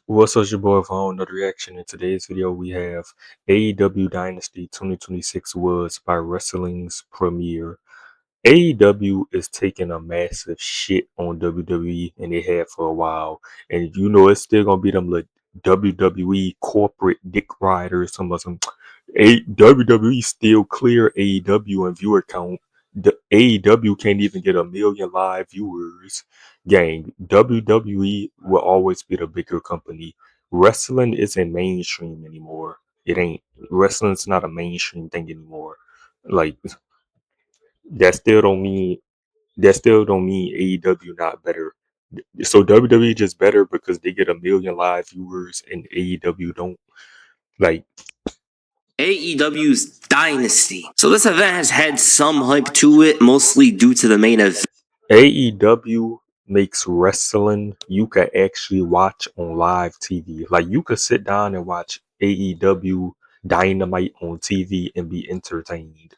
What's up, your boy Vaughn? Another reaction. In today's video, we have AEW Dynasty 2026 was by wrestling's premiere. AEW is taking a massive shit on WWE, and they have for a while. And you know it's still gonna be them like WWE corporate dick riders. Some WWE still clear AEW and viewer count. The AEW can't even get 1 million live viewers. Gang, WWE will always be the bigger company. Wrestling isn't mainstream anymore. It ain't. Wrestling's not a mainstream thing anymore. Like that still don't mean AEW not better. So WWE just better because they get 1 million live viewers and AEW don't. Like AEW's Dynasty. So this event has had some hype to it, mostly due to the main event. AEW makes wrestling you can actually watch on live TV. Like you could sit down and watch AEW Dynamite on TV and be entertained.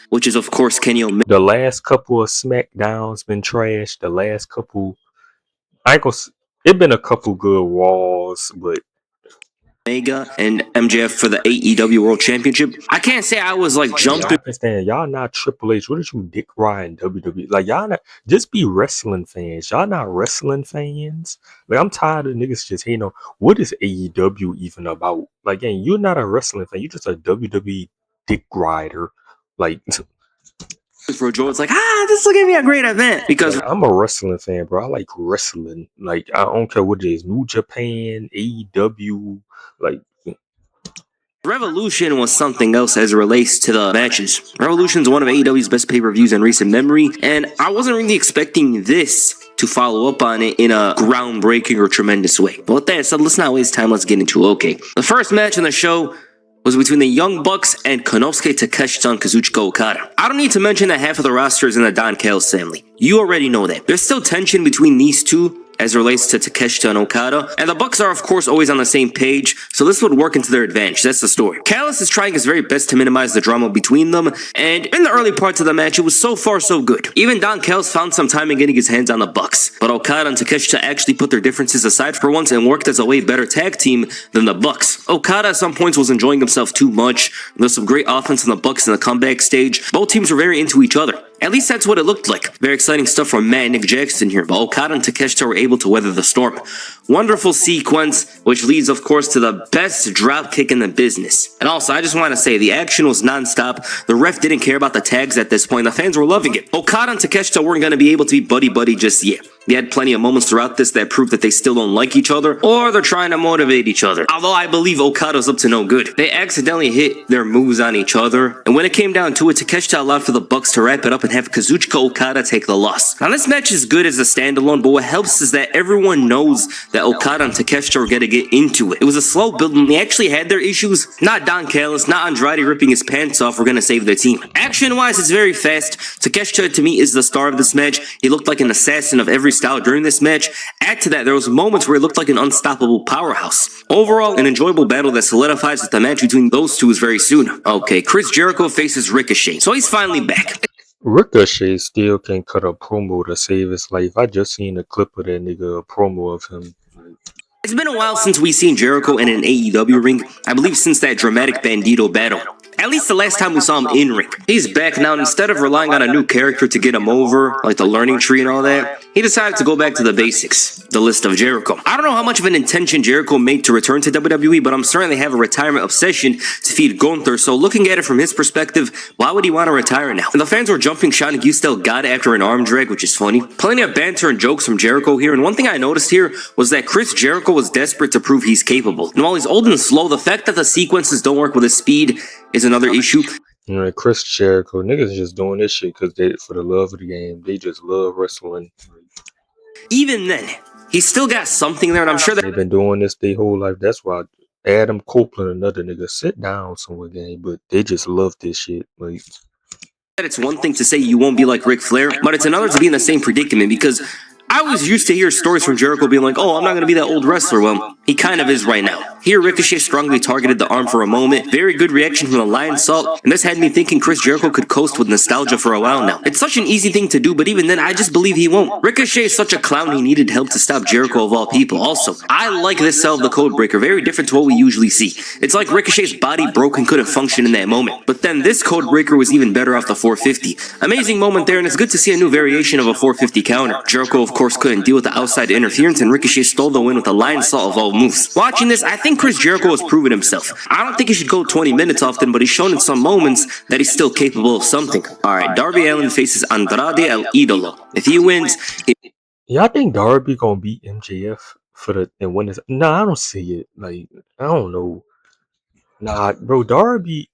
Which is of course Kenny The last couple of SmackDowns been trash. The last couple, I ain't gonna. It been a couple good Raws, but Omega and MJF for the AEW World Championship. I can't say I was like jumping. I understand y'all not Triple H. What is you dick riding WWE? Like y'all not just be wrestling fans. Y'all not wrestling fans. Like I'm tired of niggas just hating on what is AEW even about. Like again, you're not a wrestling fan. You're just a WWE dick rider. Like For Joe, it's like this will give me a great event because like, I'm a wrestling fan, bro. I like wrestling. Like I don't care what it is, New Japan, AEW, like. Revolution was something else as it relates to the matches. Revolution is one of AEW's best pay-per-views in recent memory, and I wasn't really expecting this to follow up on it in a groundbreaking or tremendous way. But with that said, let's not waste time. Let's get into it. Okay, the first match on the show was between the Young Bucks and Konosuke Takeshita and Kazuchika Okada. I don't need to mention that half of the roster is in the Don Callis family. You already know that. There's still tension between these two as it relates to Takeshita and Okada, and the Bucks are of course always on the same page, so this would work into their advantage. That's the story. Callis is trying his very best to minimize the drama between them, and in the early parts of the match, it was so far so good. Even Don Callis found some time in getting his hands on the Bucks, but Okada and Takeshita actually put their differences aside for once and worked as a way better tag team than the Bucks. Okada at some points was enjoying himself too much. There's some great offense in the Bucks in the comeback stage. Both teams were very into each other. At least that's what it looked like. Very exciting stuff from Matt and Nick Jackson here, but Okada and Takeshita were able to weather the storm. Wonderful sequence, which leads, of course, to the best drop kick in the business. And also, I just want to say, the action was non-stop. The ref didn't care about the tags at this point. The fans were loving it. Okada and Takeshita weren't going to be able to be buddy-buddy just yet. They had plenty of moments throughout this that proved that they still don't like each other, or they're trying to motivate each other. Although I believe Okada's up to no good. They accidentally hit their moves on each other, and when it came down to it, Takeshita allowed for the Bucks to wrap it up and have Kazuchika Okada take the loss. Now this match is good as a standalone, but what helps is that everyone knows that Okada and Takeshita were going to get into it. It was a slow build, and they actually had their issues. Not Don Callis, not Andrade ripping his pants off were going to save their team. Action-wise, it's very fast. Takeshita, to me, is the star of this match. He looked like an assassin of every style during this match. Add to that, there was moments where he looked like an unstoppable powerhouse. Overall, an enjoyable battle that solidifies that the match between those two is very soon. Okay, Chris Jericho faces Ricochet, so he's finally back. Ricochet still can't cut a promo to save his life. I just seen a clip of that nigga, a promo of him. It's been a while since we've seen Jericho in an AEW ring. I believe since that dramatic Bandito battle. At least the last time we saw him in ring. He's back now, and instead of relying on a new character to get him over, like the learning tree and all that, he decided to go back to the basics, the list of Jericho. I don't know how much of an intention Jericho made to return to WWE, but I'm certain they have a retirement obsession to feed Gunther, so looking at it from his perspective, why would he want to retire now? And the fans were jumping shot and you still got it after an arm drag, which is funny. Plenty of banter and jokes from Jericho here, and one thing I noticed here was that Chris Jericho was desperate to prove he's capable. And while he's old and slow, the fact that the sequences don't work with his speed is another issue. You know, Chris Jericho, niggas just doing this shit because they for the love of the game. They just love wrestling. Even then, he's still got something there, and I'm sure that they've been doing this their whole life. That's why Adam Copeland, another nigga, sit down somewhere, game, but they just love this shit. Like, it's one thing to say you won't be like Ric Flair, but it's another to be in the same predicament because I was used to hear stories from Jericho being like, oh, I'm not going to be that old wrestler. Well, he kind of is right now. Here, Ricochet strongly targeted the arm for a moment. Very good reaction from the Lion Salt, and this had me thinking Chris Jericho could coast with nostalgia for a while now. It's such an easy thing to do, but even then, I just believe he won't. Ricochet is such a clown, he needed help to stop Jericho of all people. Also, I like this sell of the code breaker, very different to what we usually see. It's like Ricochet's body broke and couldn't function in that moment. But then this code breaker was even better off the 450. Amazing moment there, and it's good to see a new variation of a 450 counter. Jericho, of course, couldn't deal with the outside interference, and Ricochet stole the win with a Lion Salt of all moves. Watching this, I think Chris Jericho has proven himself. I don't think he should go 20 minutes often, but he's shown in some moments that he's still capable of something. Alright, Darby Allin faces Andrade El Idolo. If he wins, Yeah, I think Darby gonna beat MJF and win this. Nah, I don't see it. Like, I don't know. Nah, bro, Darby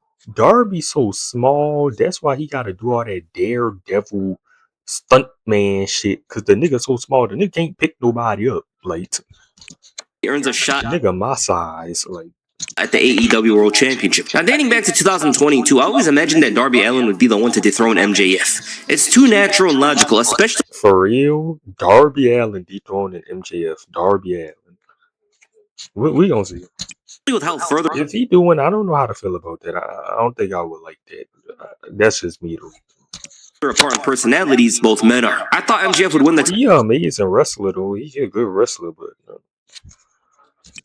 so small. That's why he gotta do all that daredevil stuntman shit. Cause the nigga so small, the nigga can't pick nobody up. Like, he earns a shot nigga my size. Like, at the AEW World Championship. Now, dating back to 2022, I always imagined that Darby Allin would be the one to dethrone MJF. It's too natural and logical, especially for real, Darby Allin dethroning MJF. Darby Allin. We gonna see. with how further If he doing, I don't know how to feel about that. I don't think I would like that. That's just me though. apart in personalities both men are. I thought MJF would win the He amazing wrestler though. He's a good wrestler, but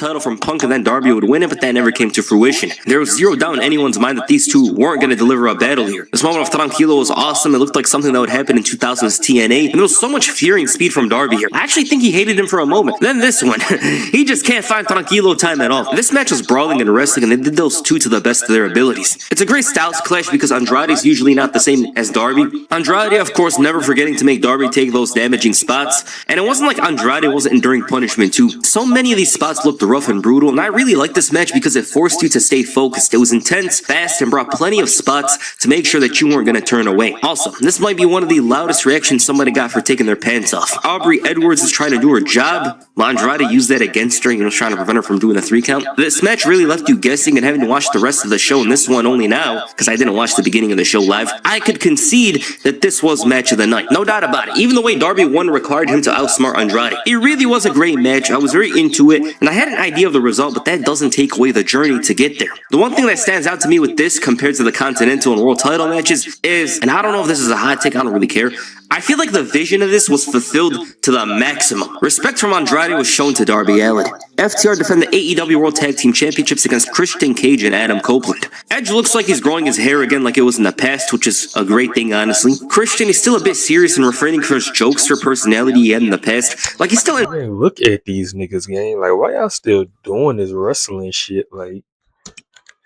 title from Punk and then Darby would win it, but that never came to fruition. There was zero doubt in anyone's mind that these two weren't going to deliver a battle here. This moment of Tranquilo was awesome. It looked like something that would happen in 2000's TNA, and there was so much fury and speed from Darby here. I actually think he hated him for a moment. Then this one, he just can't find Tranquilo time at all. This match was brawling and wrestling, and they did those two to the best of their abilities. It's a great styles clash because Andrade is usually not the same as Darby. Andrade, of course, never forgetting to make Darby take those damaging spots, and it wasn't like Andrade wasn't enduring punishment too. So many of these spots looked rough and brutal, and I really liked this match because it forced you to stay focused. It was intense, fast, and brought plenty of spots to make sure that you weren't going to turn away. Also, this might be one of the loudest reactions somebody got for taking their pants off. Aubrey Edwards is trying to do her job, while Andrade used that against her, trying to prevent her from doing the 3 count. This match really left you guessing and having to watch the rest of the show, and this one only now, because I didn't watch the beginning of the show live. I could concede that this was match of the night. No doubt about it. Even the way Darby won required him to outsmart Andrade. It really was a great match. I was very into it, and I had an idea of the result, but that doesn't take away the journey to get there. The one thing that stands out to me with this compared to the Continental and World title matches is, and I don't know if this is a hot take, I don't really care, I feel like the vision of this was fulfilled to the maximum. Respect from Andrade was shown to Darby Allin. FTR defend the AEW World Tag Team Championships against Christian Cage and Adam Copeland. Edge looks like he's growing his hair again like it was in the past, which is a great thing, honestly. Christian is still a bit serious and refraining from his jokester personality he had in the past. Like, he's still in. man, look at these niggas, gang. Like, why y'all still doing this wrestling shit? Like,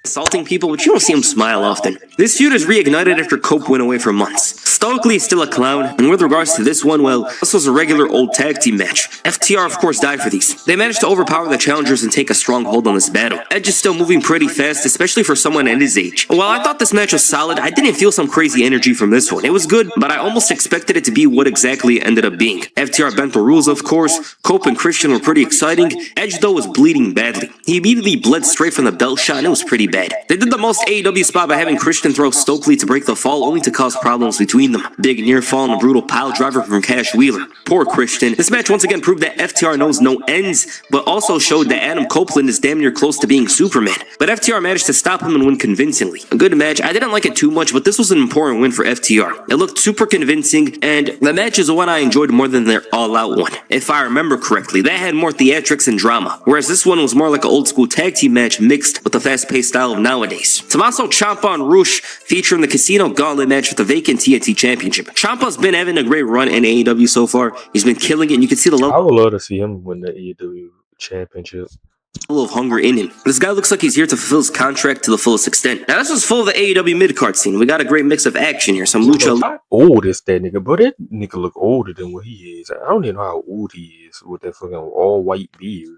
Insulting people, but you don't see him smile often. This feud is reignited after Cope went away for months. Stoically he's still a clown, and with regards to this one, well, this was a regular old tag team match. FTR, of course, died for these. They managed to overpower the challengers and take a strong hold on this battle. Edge is still moving pretty fast, especially for someone at his age. While I thought this match was solid, I didn't feel some crazy energy from this one. It was good, but I almost expected it to be what exactly it ended up being. FTR bent the rules, of course. Cope and Christian were pretty exciting. Edge, though, was bleeding badly. He immediately bled straight from the belt shot, and it was pretty bad. They did the most AEW spot by having Christian throw Stokely to break the fall, only to cause problems between them. Big near fall and a brutal pile driver from Cash Wheeler. Poor Christian. This match once again proved that FTR knows no ends, but also showed that Adam Copeland is damn near close to being Superman. But FTR managed to stop him and win convincingly. A good match. I didn't like it too much, but this was an important win for FTR. It looked super convincing, and the match is the one I enjoyed more than their all-out one. If I remember correctly, that had more theatrics and drama, whereas this one was more like an old-school tag team match mixed with the fast-paced style of nowadays. Tommaso Ciampa and Rush featuring the Casino Gauntlet match for the vacant TNT Championship. Ciampa's been having a great run in AEW so far. He's been killing it, and you can see the I would love to see him win the AEW championship. level of hunger in him. This guy looks like he's here to fulfill his contract to the fullest extent. Now, this was full of the AEW mid-card scene. We got a great mix of action here. Some lucha. How old is that nigga? But that nigga look older than what he is. I don't even know how old he is with that fucking all white beard.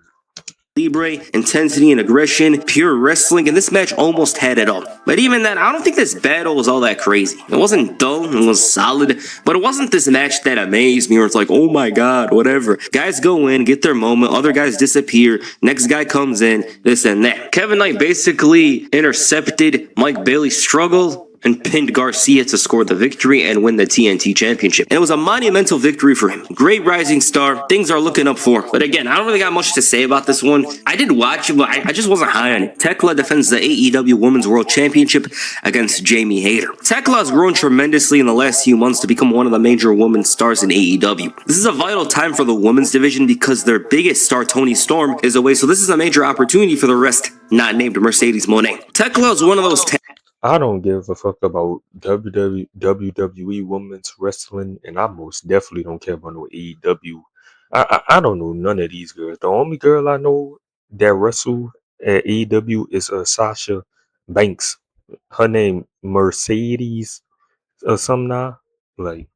Libre, intensity and aggression, pure wrestling, and this match almost had it all. But even then, I don't think this battle was all that crazy. It wasn't dull, it was solid, but it wasn't this match that amazed me where it's like, oh my god, whatever. Guys go in, get their moment, other guys disappear, next guy comes in, this and that. Kevin Knight basically intercepted Mike Bailey's struggle, and pinned Garcia to score the victory and win the TNT Championship. And it was a monumental victory for him. Great rising star. Things are looking up for. But again, I don't really got much to say about this one. I did watch it, but I just wasn't high on it. Tekla defends the AEW Women's World Championship against Jamie Hayter. Tekla has grown tremendously in the last few months to become one of the major women's stars in AEW. This is a vital time for the women's division because their biggest star, Toni Storm, is away, so this is a major opportunity for the rest not named Mercedes Moné. Tekla is one of those I don't give a fuck about WWE women's wrestling, and I most definitely don't care about no AEW. I don't know none of these girls. The only girl I know that wrestle at AEW is Sasha Banks. Her name Mercedes or something now. Like,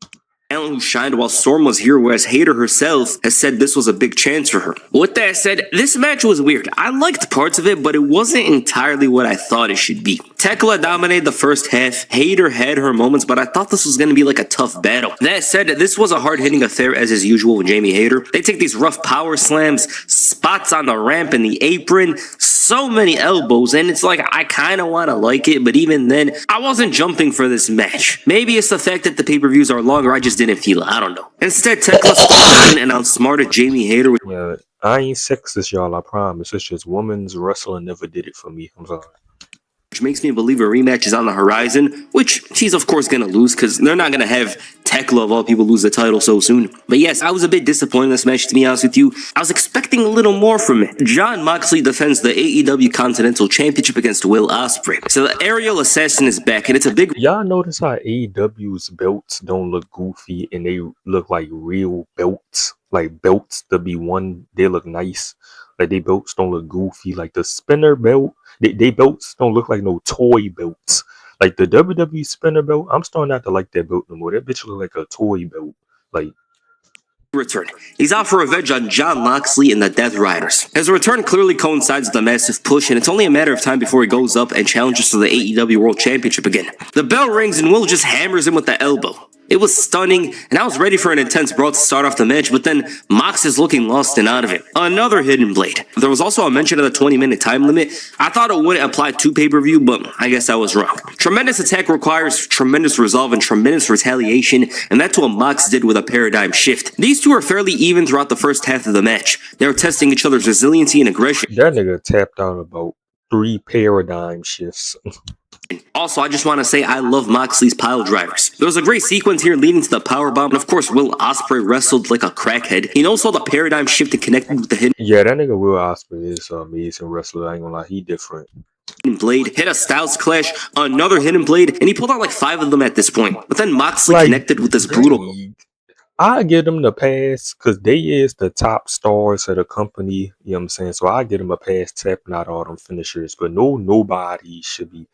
who shined while Storm was here, whereas Hayter herself has said this was a big chance for her. With that said, this match was weird. I liked parts of it, but it wasn't entirely what I thought it should be. Tekla dominated the first half. Hayter had her moments, but I thought this was going to be like a tough battle. That said, this was a hard-hitting affair as is usual with Jamie Hayter. They take these rough power slams, spots on the ramp and the apron, so many elbows, and it's like I kind of want to like it, but even then, I wasn't jumping for this match. Maybe it's the fact that the pay-per-views are longer, I just didn't feel it, I don't know. Instead, Tekla stepped in and outsmarted Jamie Hayter. yeah, I ain't sexist, y'all, I promise. It's just women's wrestling never did it for me. I'm sorry. Which makes me believe a rematch is on the horizon, which she's of course going to lose because they're not going to have Tekla of all people lose the title so soon. But yes, I was a bit disappointed in this match, to be honest with you. I was expecting a little more from it. Jon Moxley defends the AEW Continental Championship against Will Ospreay. So the aerial assassin is back, and it's a big... Y'all notice how AEW's belts don't look goofy and they look like real belts? Like belts to be one, they look nice. Like they belts don't look goofy. Like the spinner belt, they belts don't look like no toy belts. Like the WWE spinner belt, I'm starting not to like that belt no more. That bitch look like a toy belt. Like, return. He's out for revenge on Jon Moxley and the Death Riders. His return clearly coincides with the massive push, and it's only a matter of time before he goes up and challenges for the AEW World Championship again. The bell rings and Will just hammers him with the elbow. It was stunning, and I was ready for an intense brawl to start off the match, but then Mox is looking lost and out of it. Another hidden blade. There was also a mention of the 20-minute time limit. I thought it wouldn't apply to pay-per-view, but I guess I was wrong. Tremendous attack requires tremendous resolve and tremendous retaliation, and that's what Mox did with a paradigm shift. These two are fairly even throughout the first half of the match. They were testing each other's resiliency and aggression. that nigga tapped out about 3 paradigm shifts. Also, I just want to say I love Moxley's pile drivers. There was a great sequence here leading to the powerbomb, and of course Will Ospreay wrestled like a crackhead. He knows how the paradigm shift and connected with the hidden Yeah, that nigga Will Ospreay is an amazing wrestler. I ain't gonna lie, he different. blade, hit a Styles Clash, another hidden blade, and he pulled out like 5 of them at this point. But then Moxley Like, connected with this brutal... I give them the pass because they is the top stars of the company. You know what I'm saying? So I give them a pass tapping out all them finishers. But nobody should be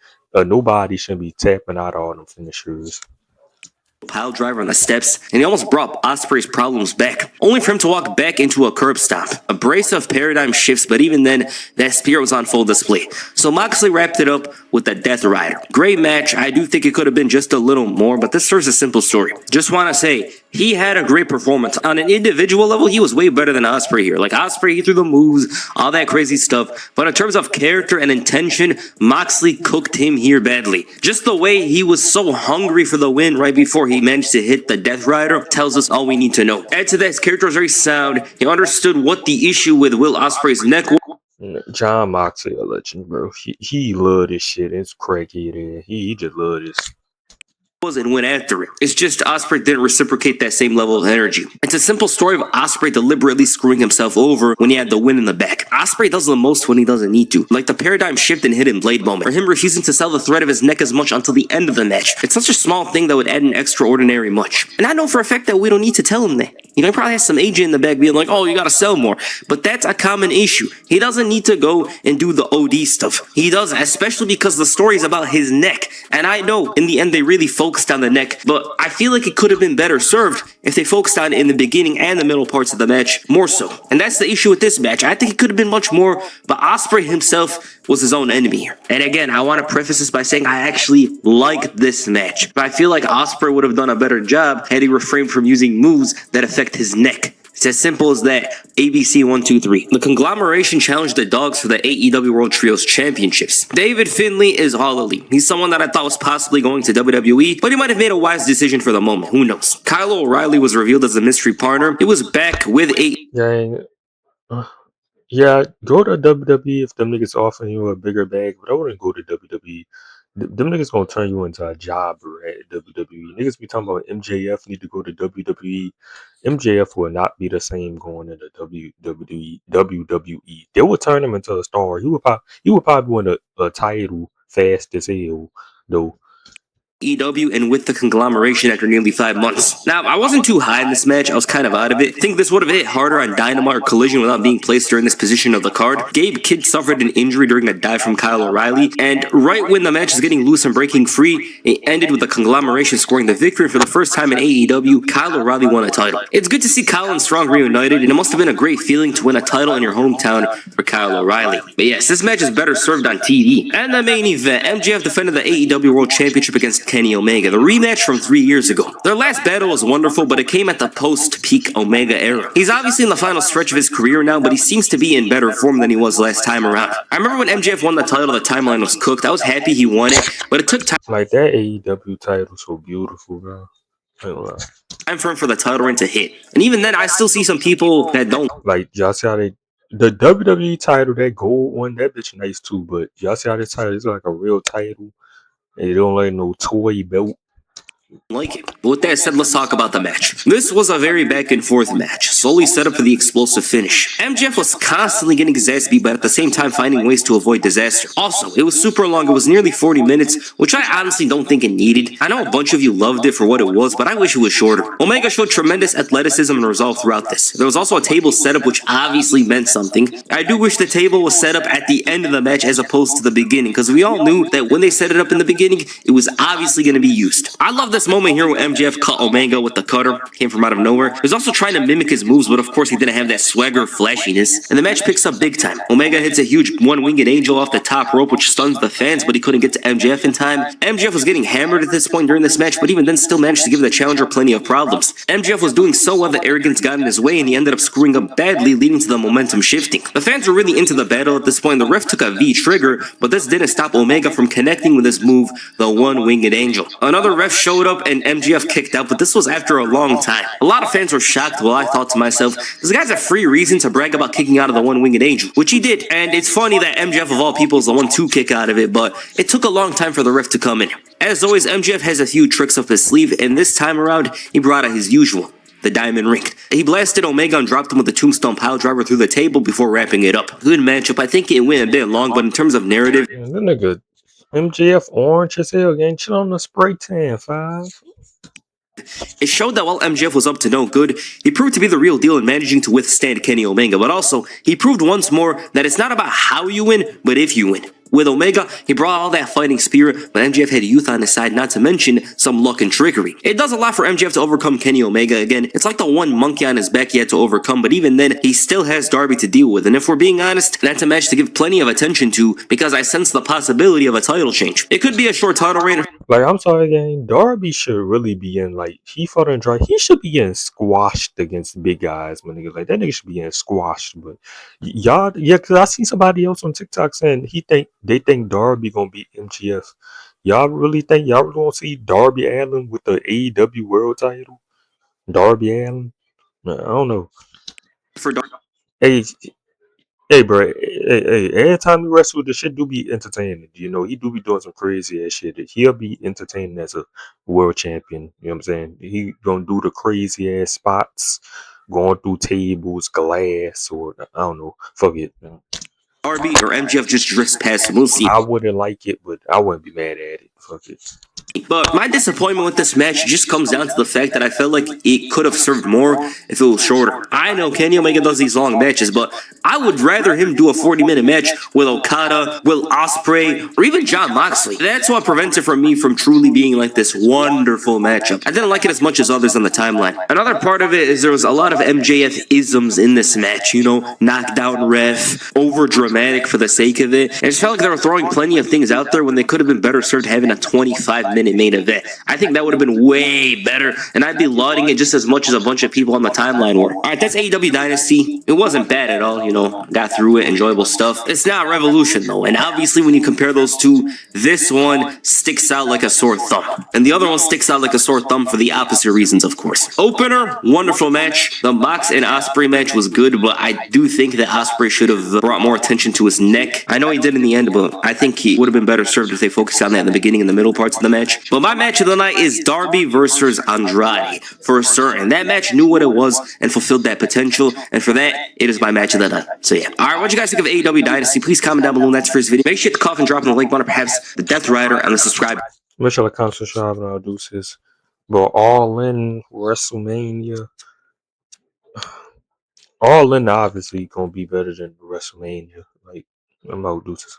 tapping out all them finishers. pile driver on the steps, and he almost brought Ospreay's problems back, only for him to walk back into a curb stomp. A brace of paradigm shifts, but even then, that spear was on full display. So Moxley wrapped it up with the Death Rider. Great match. I do think it could have been just a little more, but this serves a simple story. Just want to say, he had a great performance. On an individual level, he was way better than Ospreay here. Like, Ospreay, he threw the moves, all that crazy stuff. But in terms of character and intention, Moxley cooked him here badly. Just the way he was so hungry for the win right before he managed to hit the Death Rider tells us all we need to know. Add to that, his character was very sound. He understood what the issue with Will Ospreay's neck was. Jon Moxley a legend, bro. He love this shit. It's crackhead. He just love this. And went after it. It's just Ospreay didn't reciprocate that same level of energy. It's a simple story of Ospreay deliberately screwing himself over when he had the win in the back. Ospreay does the most when he doesn't need to, like the paradigm shift and hidden blade moment, or him refusing to sell the thread of his neck as much until the end of the match. It's such a small thing that would add an extraordinary much. And I know for a fact that we don't need to tell him that. You know, he probably has some agent in the back being like, oh, you gotta sell more. But that's a common issue. He doesn't need to go and do the OD stuff. He doesn't, especially because the story is about his neck. And I know in the end they really focused on the neck, but I feel like it could have been better served if they focused on it in the beginning and the middle parts of the match more so. And that's the issue with this match. I think it could have been much more, but Ospreay himself was his own enemy here. And again, I want to preface this by saying I actually like this match, but I feel like Ospreay would have done a better job had he refrained from using moves that affect his neck. It's as simple as that. ABC 123. The conglomeration challenged the dogs for the AEW World Trios Championships. David Finlay is all elite. He's someone that I thought was possibly going to WWE, but he might have made a wise decision for the moment. Who knows? Kyle O'Reilly was revealed as a mystery partner. He was back with Yeah, go to WWE if them niggas offering you a bigger bag, but I wouldn't go to WWE. Them niggas gonna turn you into a jobber at WWE. Niggas be talking about MJF need to go to WWE. MJF will not be the same going into WWE. They will turn him into a star. He would probably win a title fast as hell though. AEW and with the conglomeration after nearly 5 months. Now, I wasn't too high in this match. I was kind of out of it. I think this would have hit harder on Dynamite or Collision without being placed during this position of the card. Gabe Kidd suffered an injury during a dive from Kyle O'Reilly, and right when the match is getting loose and breaking free, it ended with the conglomeration scoring the victory. For the first time in AEW, Kyle O'Reilly won a title. It's good to see Kyle and Strong reunited, and it must have been a great feeling to win a title in your hometown for Kyle O'Reilly. But yes, this match is better served on TV. And the main event, MJF defended the AEW World Championship against Kenny Omega, the rematch from 3 years ago. Their last battle was wonderful, but it came at the post-peak Omega era. He's obviously in the final stretch of his career now, but he seems to be in better form than he was last time around. I remember when MJF won the title, the timeline was cooked. I was happy he won it, but it took time. Like that AEW title so beautiful, bro. Time for the title reign to hit. And even then, I still see some people that don't. Like, y'all see how the WWE title, that gold one, that bitch nice too, but y'all see how this title is like a real title. And you don't like no toy belt. Like it. But with that said, let's talk about the match. This was a very back and forth match, solely set up for the explosive finish. MJF was constantly getting his ass beat, but at the same time finding ways to avoid disaster. Also, it was super long. It was nearly 40 minutes, which I honestly don't think it needed. I know a bunch of you loved it for what it was, but I wish it was shorter. Omega showed tremendous athleticism and resolve throughout this. There was also a table setup, which obviously meant something. I do wish the table was set up at the end of the match as opposed to the beginning, because we all knew that when they set it up in the beginning, it was obviously going to be used. I love this moment here where MJF cut Omega with the cutter, came from out of nowhere. He was also trying to mimic his moves, but of course he didn't have that swagger flashiness. And the match picks up big time. Omega hits a huge one-winged angel off the top rope, which stuns the fans, but he couldn't get to MJF in time. MJF was getting hammered at this point during this match, but even then still managed to give the challenger plenty of problems. MJF was doing so well that arrogance got in his way, and he ended up screwing up badly, leading to the momentum shifting. The fans were really into the battle at this point. The ref took a V trigger, but this didn't stop Omega from connecting with his move, the one-winged angel. Another ref showed up and MJF kicked out, but this was after a long time. A lot of fans were shocked, while I thought to myself, this guy's a free reason to brag about kicking out of the one-winged angel, which he did. And it's funny that MJF of all people is the one to kick out of it, but it took a long time for the ref to come in. As always, MJF has a few tricks up his sleeve, and this time around, he brought out his usual, the diamond ring. He blasted Omega and dropped him with the tombstone pile driver through the table before wrapping it up. Good matchup. I think it went a bit long, but in terms of narrative, that nigga MJF orange as hell, gang. Chill on the spray tan, 5. it showed that while MJF was up to no good, he proved to be the real deal in managing to withstand Kenny Omega, but also, he proved once more that it's not about how you win, but if you win. With Omega, he brought all that fighting spirit, but MJF had youth on his side, not to mention some luck and trickery. It does a lot for MJF to overcome Kenny Omega again. It's like the one monkey on his back he had to overcome, but even then, he still has Darby to deal with. And if we're being honest, that's a match to give plenty of attention to, because I sense the possibility of a title change. It could be a short title reign. Like, I'm sorry, gang. Darby should really be in, like, he fought in dry. He should be getting squashed against big guys, my niggas. Like, that nigga should be getting squashed. But y'all, yeah, because I see somebody else on TikTok saying they think Darby gonna beat MGF. Y'all really gonna see Darby Allin with the AEW World Title? Darby Allin? I don't know. For Darby. Hey, bro. Hey, every time he wrestles, the shit do be entertaining. You know, he do be doing some crazy ass shit. He'll be entertaining as a world champion. You know what I'm saying? He gonna do the crazy ass spots, going through tables, glass, or I don't know. Fuck it. Darby or MJF just drifts past him. We'll see. I wouldn't like it, but I wouldn't be mad at it. Fuck it. But my disappointment with this match just comes down to the fact that I felt like it could have served more if it was shorter. I know Kenny Omega does these long matches, but I would rather him do a 40-minute match with Okada, Will Ospreay, or even Jon Moxley. That's what prevents it from me from truly being like this wonderful matchup. I didn't like it as much as others on the timeline. Another part of it is there was a lot of MJF isms in this match, you know, knockdown ref, over dramatic for the sake of it. And it just felt like they were throwing plenty of things out there when they could have been better served having a 25-minute main event. I think that would have been way better, and I'd be lauding it just as much as a bunch of people on the timeline were. Alright, that's AEW Dynasty. It wasn't bad at all, you know, got through it, enjoyable stuff. It's not Revolution though, and obviously when you compare those two, this one sticks out like a sore thumb. And the other one sticks out like a sore thumb for the opposite reasons, of course. Opener, wonderful match. The Mox and Ospreay match was good, but I do think that Ospreay should have brought more attention to his neck. I know he did in the end, but I think he would have been better served if they focused on that in the beginning and the middle parts of the match. But my match of the night is Darby versus Andrade, for certain. That match knew what it was and fulfilled that potential, and for that, it is my match of the night. So yeah. Alright, what do you guys think of AEW Dynasty? Please comment down below in that first video. Make sure to cough and drop in the like button, or perhaps the Death Rider, and the subscribe. Make sure to comment, subscribe, and I'll do this. But All In WrestleMania. All In obviously gonna be better than WrestleMania. Like, I'm out, deuces.